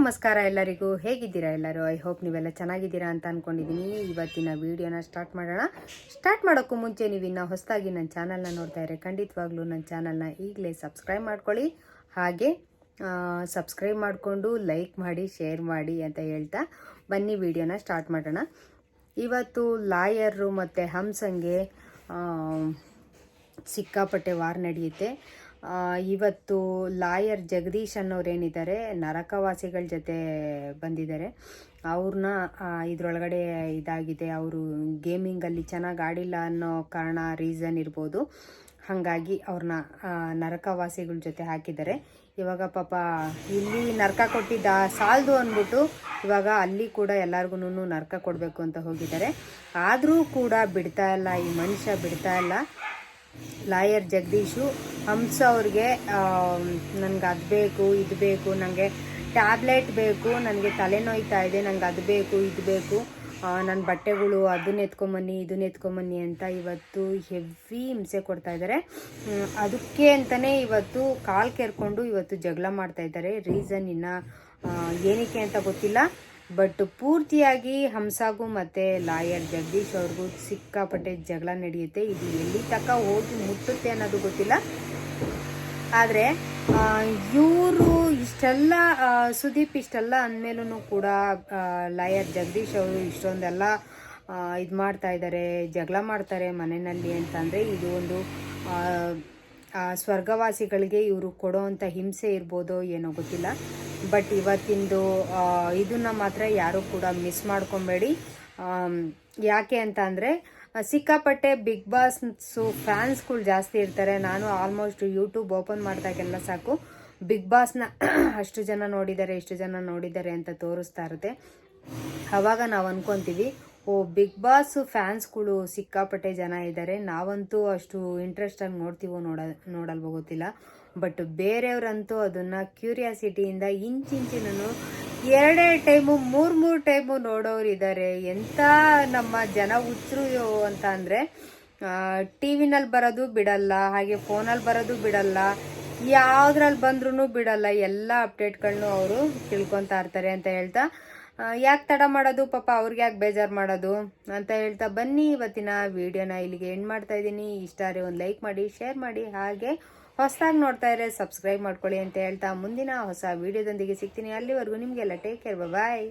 ನಮಸ್ಕಾರ ಎಲ್ಲರಿಗೂ. ಹೇಗಿದ್ದೀರಾ ಎಲ್ಲರೂ? ಐ ಹೋಪ್ ನೀವೆಲ್ಲ ಚೆನ್ನಾಗಿದ್ದೀರಾ ಅಂತ ಅಂದ್ಕೊಂಡಿದ್ದೀನಿ. ಇವತ್ತಿನ ವಿಡಿಯೋನ ಸ್ಟಾರ್ಟ್ ಮಾಡೋಣ. ಸ್ಟಾರ್ಟ್ ಮಾಡೋಕ್ಕೂ ಮುಂಚೆ ನೀವು ಇನ್ನೂ ಹೊಸದಾಗಿ ನನ್ನ ಚಾನಲ್ನ ನೋಡ್ತಾ ಇದ್ರೆ ಖಂಡಿತವಾಗ್ಲೂ ನನ್ನ ಚಾನಲ್ನ ಈಗಲೇ ಸಬ್ಸ್ಕ್ರೈಬ್ ಮಾಡ್ಕೊಳ್ಳಿ. ಹಾಗೆ ಸಬ್ಸ್ಕ್ರೈಬ್ ಮಾಡಿಕೊಂಡು ಲೈಕ್ ಮಾಡಿ, ಶೇರ್ ಮಾಡಿ ಅಂತ ಹೇಳ್ತಾ ಬನ್ನಿ ವಿಡಿಯೋನ ಸ್ಟಾರ್ಟ್ ಮಾಡೋಣ. ಇವತ್ತು ಲಾಯರು ಮತ್ತು ಹಂಸಂಗೆ ಸಿಕ್ಕಾಪಟ್ಟೆ ವಾರ್ ನಡೆಯುತ್ತೆ. ಇವತ್ತು ಲಾಯರ್ ಜಗದೀಶ್ ಅನ್ನೋರೇನಿದ್ದಾರೆ ನರಕವಾಸಿಗಳ ಜೊತೆ ಬಂದಿದ್ದಾರೆ. ಅವ್ರನ್ನ ಇದರೊಳಗಡೆ ಇದಾಗಿದೆ, ಅವರು ಗೇಮಿಂಗಲ್ಲಿ ಚೆನ್ನಾಗಿ ಆಡಿಲ್ಲ ಅನ್ನೋ ಕಾರಣ ರೀಸನ್ ಇರ್ಬೋದು. ಹಾಗಾಗಿ ಅವ್ರನ್ನ ನರಕವಾಸಿಗಳ ಜೊತೆ ಹಾಕಿದ್ದಾರೆ. ಇವಾಗ ಪಾಪ ಇಲ್ಲಿ ನರಕ ಕೊಟ್ಟಿದ್ದ ಸಾಲದು ಅಂದ್ಬಿಟ್ಟು ಇವಾಗ ಅಲ್ಲಿ ಕೂಡ ಎಲ್ಲರಿಗೂ ನರಕ ಕೊಡಬೇಕು ಅಂತ ಹೋಗಿದ್ದಾರೆ. ಆದರೂ ಕೂಡ ಬಿಡ್ತಾ ಇಲ್ಲ, ಈ ಮನುಷ್ಯ ಬಿಡ್ತಾ ಇಲ್ಲ. ಲಾಯರ್ ಜಗದೀಶು ಹಂಸ ಅವ್ರಿಗೆ ನನಗೆ ಅದು ಬೇಕು, ಇದು ಬೇಕು, ನನಗೆ ಟ್ಯಾಬ್ಲೆಟ್ ಬೇಕು, ನನಗೆ ತಲೆನೋಯ್ತಾ ಇದೆ, ನನಗೆ ಅದು ಬೇಕು, ಇದು ಬೇಕು, ನನ್ನ ಬಟ್ಟೆಗಳು ಅದನ್ನ ಎತ್ಕೊಂಬನ್ನಿ, ಇದನ್ನ ಎತ್ಕೊಂಬನ್ನಿ ಅಂತ ಇವತ್ತು ಹೆವಿ ಹಿಂಸೆ ಕೊಡ್ತಾ ಇದ್ದಾರೆ. ಅದಕ್ಕೆ ಅಂತಲೇ ಇವತ್ತು ಕಾಲು ಕೆರ್ಕೊಂಡು ಇವತ್ತು ಜಗಳ ಮಾಡ್ತಾ ಇದ್ದಾರೆ. ರೀಸನ್ ಇನ್ನು ಏನಕ್ಕೆ ಅಂತ ಗೊತ್ತಿಲ್ಲ. ಬಟ್ ಪೂರ್ತಿಯಾಗಿ ಹಂಸಾಗೂ ಮತ್ತು ಲಾಯರ್ ಜಗದೀಶ್ ಅವ್ರಿಗೂ ಸಿಕ್ಕಾಪಟ್ಟೆ ಜಗಳ ನಡೆಯುತ್ತೆ. ಇದು ಎಲ್ಲಿ ತನಕ ಹೋಗಿ ಮುಟ್ಟುತ್ತೆ ಅನ್ನೋದು ಗೊತ್ತಿಲ್ಲ. ಆದರೆ ಇವರು ಇಷ್ಟೆಲ್ಲ ಸುದೀಪ್ ಇಷ್ಟೆಲ್ಲ ಅಂದಮೇಲೂ ಕೂಡ ಲಾಯರ್ ಜಗದೀಶ್ ಅವರು ಇಷ್ಟೊಂದೆಲ್ಲ ಇದು ಮಾಡ್ತಾ ಇದ್ದಾರೆ, ಜಗಳ ಮಾಡ್ತಾರೆ ಮನೆಯಲ್ಲಿ ಅಂತಂದರೆ ಇದು ಒಂದು ಸ್ವರ್ಗವಾಸಿಗಳಿಗೆ ಇವರು ಕೊಡೋವಂಥ ಹಿಂಸೆ ಇರ್ಬೋದೋ ಏನೋ ಗೊತ್ತಿಲ್ಲ. ಬಟ್ ಇವತ್ತಿಂದು ಇದನ್ನು ಮಾತ್ರ ಯಾರೂ ಕೂಡ ಮಿಸ್ ಮಾಡ್ಕೊಬೇಡಿ. ಯಾಕೆ ಅಂತ ಅಂದರೆ ಸಿಕ್ಕಾಪಟ್ಟೆ ಬಿಗ್ ಬಾಸ್ಸು ಫ್ಯಾನ್ಸ್ಗಳು ಜಾಸ್ತಿ ಇರ್ತಾರೆ. ನಾನು ಆಲ್ಮೋಸ್ಟ್ ಯೂಟ್ಯೂಬ್ ಓಪನ್ ಮಾಡಿದಾಗೆಲ್ಲ ಸಾಕು ಬಿಗ್ ಬಾಸ್ನ ಅಷ್ಟು ಜನ ನೋಡಿದ್ದಾರೆ, ಇಷ್ಟು ಜನ ನೋಡಿದ್ದಾರೆ ಅಂತ ತೋರಿಸ್ತಾ ಇರುತ್ತೆ. ಆವಾಗ ನಾವು ಅಂದ್ಕೊತೀವಿ, ಓ ಬಿಗ್ ಬಾಸ್ ಫ್ಯಾನ್ಸ್ಗಳು ಸಿಕ್ಕಾಪಟ್ಟೆ ಜನ ಇದ್ದಾರೆ, ನಾವಂತೂ ಅಷ್ಟು ಇಂಟ್ರೆಸ್ಟಾಗಿ ನೋಡ್ತೀವೋ ನೋಡಲ್ವೋ ಗೊತ್ತಿಲ್ಲ. ಬಟ್ ಬೇರೆಯವರಂತೂ ಅದನ್ನು ಕ್ಯೂರಿಯಾಸಿಟಿಯಿಂದ ಇಂಚಿಂಚಿನೂ 2 ಟೈಮು 3 ಟೈಮು ನೋಡೋರು ಇದ್ದಾರೆ. ಎಂಥ ನಮ್ಮ ಜನ ಹುಚ್ಚರು ಅಂತ ಅಂದರೆ ಟಿ ವಿನಲ್ಲಿ ಬರೋದು ಬಿಡಲ್ಲ, ಹಾಗೆ ಫೋನಲ್ಲಿ ಬರೋದು ಬಿಡಲ್ಲ, ಯಾವುದ್ರಲ್ಲಿ ಬಂದ್ರೂ ಬಿಡಲ್ಲ. ಎಲ್ಲ ಅಪ್ಡೇಟ್ಗಳನ್ನೂ ಅವರು ತಿಳ್ಕೊತಾ ಇರ್ತಾರೆ ಅಂತ ಹೇಳ್ತಾ, ಯಾಕೆ ತಡ ಮಾಡೋದು, ಪಾಪ ಅವ್ರಿಗೆ ಯಾಕೆ ಬೇಜಾರು ಮಾಡೋದು ಅಂತ ಹೇಳ್ತಾ ಬನ್ನಿ ಇವತ್ತಿನ ವಿಡಿಯೋನ ಇಲ್ಲಿಗೆ ಎಂಡ್ ಮಾಡ್ತಾ ಇದ್ದೀನಿ. ಇಷ್ಟ ಆದರೆ ಒಂದು ಲೈಕ್ ಮಾಡಿ, ಶೇರ್ ಮಾಡಿ, ಹಾಗೆ ಹೊಸದಾಗಿ ನೋಡ್ತಾ ಇದ್ರೆ ಸಬ್ಸ್ಕ್ರೈಬ್ ಮಾಡ್ಕೊಳ್ಳಿ ಅಂತ ಹೇಳ್ತಾ ಮುಂದಿನ ಹೊಸ ವಿಡಿಯೋದೊಂದಿಗೆ ಸಿಗ್ತೀನಿ. ಅಲ್ಲಿವರೆಗೂ ನಿಮಗೆಲ್ಲ ಟೇಕ್ ಕೇರ್, ಬಾಯ್.